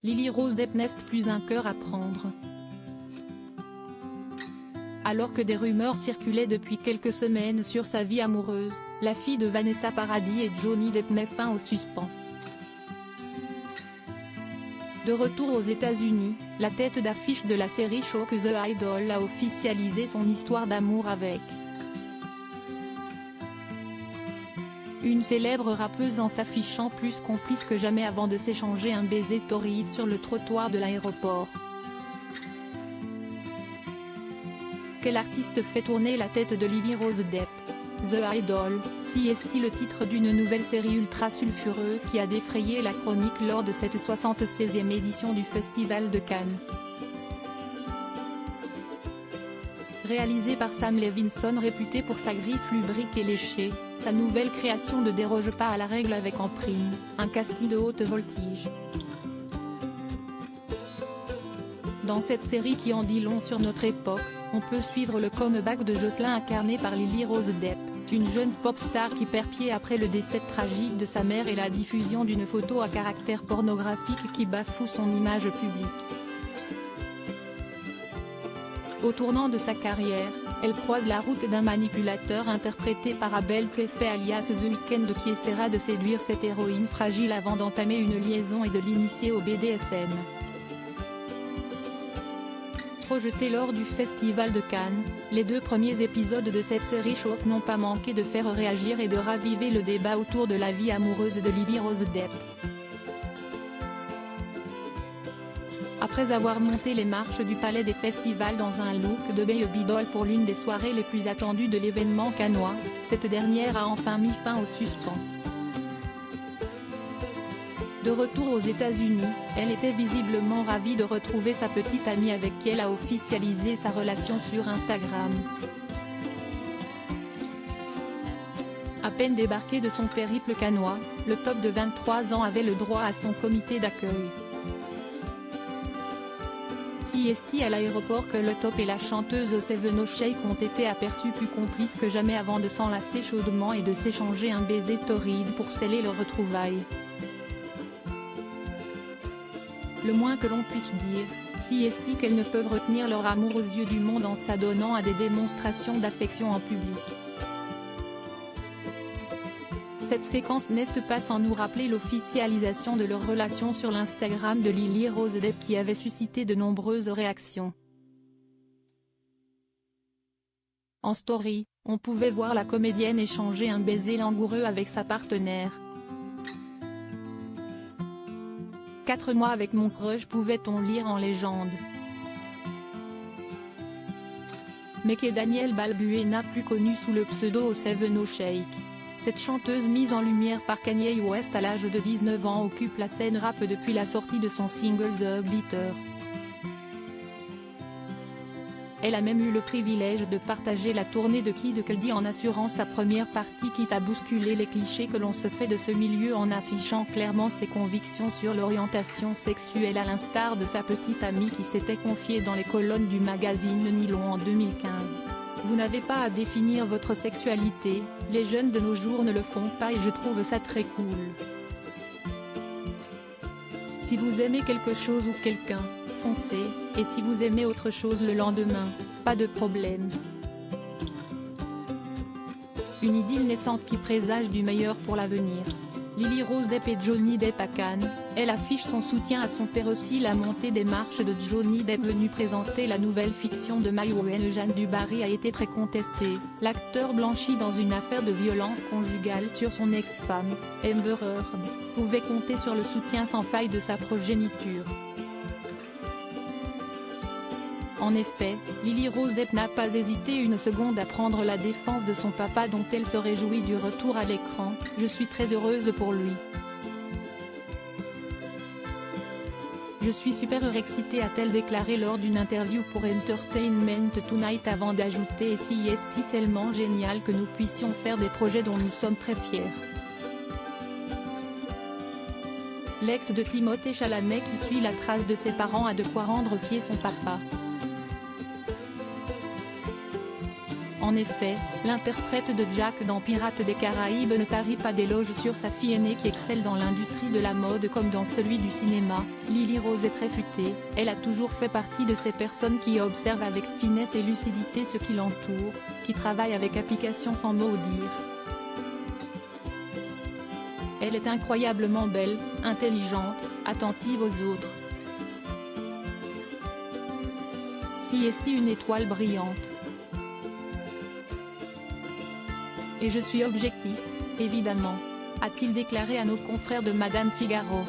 Lily Rose Depp n'est plus un cœur à prendre. Alors que des rumeurs circulaient depuis quelques semaines sur sa vie amoureuse, la fille de Vanessa Paradis et Johnny Depp met fin au suspens. De retour aux États-Unis, la tête d'affiche de la série Choc The Idol a officialisé son histoire d'amour avec une célèbre rappeuse en s'affichant plus complice que jamais avant de s'échanger un baiser torride sur le trottoir de l'aéroport. Quel artiste fait tourner la tête de Lily Rose Depp? The Idol, si est-il le titre d'une nouvelle série ultra sulfureuse qui a défrayé la chronique lors de cette 76e édition du Festival de Cannes. Réalisé par Sam Levinson, réputé pour sa griffe lubrique et léchée, sa nouvelle création ne déroge pas à la règle avec en prime un casting de haute voltige. Dans cette série qui en dit long sur notre époque, on peut suivre le comeback de Jocelyn incarné par Lily Rose Depp, une jeune pop star qui perd pied après le décès tragique de sa mère et la diffusion d'une photo à caractère pornographique qui bafoue son image publique. Au tournant de sa carrière, elle croise la route d'un manipulateur interprété par Abel Teffet alias The Weeknd qui essaiera de séduire cette héroïne fragile avant d'entamer une liaison et de l'initier au BDSM. Projetés lors du Festival de Cannes, les 2 premiers épisodes de cette série choc n'ont pas manqué de faire réagir et de raviver le débat autour de la vie amoureuse de Lily Rose Depp. Après avoir monté les marches du palais des festivals dans un look de baby doll pour l'une des soirées les plus attendues de l'événement cannois, cette dernière a enfin mis fin au suspens. De retour aux États-Unis, elle était visiblement ravie de retrouver sa petite amie avec qui elle a officialisé sa relation sur Instagram. À peine débarqué de son périple cannois, le top de 23 ans avait le droit à son comité d'accueil. Si est-il à l'aéroport que le top et la chanteuse Seveno Sheikh ont été aperçus plus complices que jamais avant de s'enlacer chaudement et de s'échanger un baiser torride pour sceller leurs retrouvailles. Le moins que l'on puisse dire, si est-il qu'elles ne peuvent retenir leur amour aux yeux du monde en s'adonnant à des démonstrations d'affection en public. Cette séquence n'est pas sans nous rappeler l'officialisation de leur relation sur l'Instagram de Lily Rose Depp qui avait suscité de nombreuses réactions. En story, on pouvait voir la comédienne échanger un baiser langoureux avec sa partenaire. 4 mois avec mon crush, pouvait-on lire en légende. Mais que Danielle Balbuena, plus connue sous le pseudo Seveno Sheikh. Cette chanteuse mise en lumière par Kanye West à l'âge de 19 ans occupe la scène rap depuis la sortie de son single The Glitter. Elle a même eu le privilège de partager la tournée de Kid Cudi en assurant sa première partie, quitte à bousculer les clichés que l'on se fait de ce milieu en affichant clairement ses convictions sur l'orientation sexuelle à l'instar de sa petite amie qui s'était confiée dans les colonnes du magazine Nylon en 2015. Vous n'avez pas à définir votre sexualité, les jeunes de nos jours ne le font pas et je trouve ça très cool. Si vous aimez quelque chose ou quelqu'un, foncez, et si vous aimez autre chose le lendemain, pas de problème. Une idylle naissante qui présage du meilleur pour l'avenir. Lily Rose Depp et Johnny Depp à Cannes, elle affiche son soutien à son père aussi. La montée des marches de Johnny Depp venu présenter la nouvelle fiction de Maïwenn Jeanne du Barry a été très contestée. L'acteur blanchi dans une affaire de violence conjugale sur son ex-femme, Amber Heard, pouvait compter sur le soutien sans faille de sa progéniture. En effet, Lily Rose Depp n'a pas hésité une seconde à prendre la défense de son papa dont elle se réjouit du retour à l'écran. « Je suis très heureuse pour lui. Je suis super excitée », a-t-elle déclaré lors d'une interview pour Entertainment Tonight avant d'ajouter « Et si est tellement génial que nous puissions faire des projets dont nous sommes très fiers ». L'ex de Timothée Chalamet qui suit la trace de ses parents a de quoi rendre fier son papa. En effet, l'interprète de Jack dans Pirates des Caraïbes ne tarit pas d'éloges sur sa fille aînée qui excelle dans l'industrie de la mode comme dans celui du cinéma. Lily Rose est très futée, elle a toujours fait partie de ces personnes qui observent avec finesse et lucidité ce qui l'entoure, qui travaillent avec application sans mot dire. Elle est incroyablement belle, intelligente, attentive aux autres. Si est une étoile brillante. Et je suis objectif, évidemment, a-t-il déclaré à nos confrères de Madame Figaro.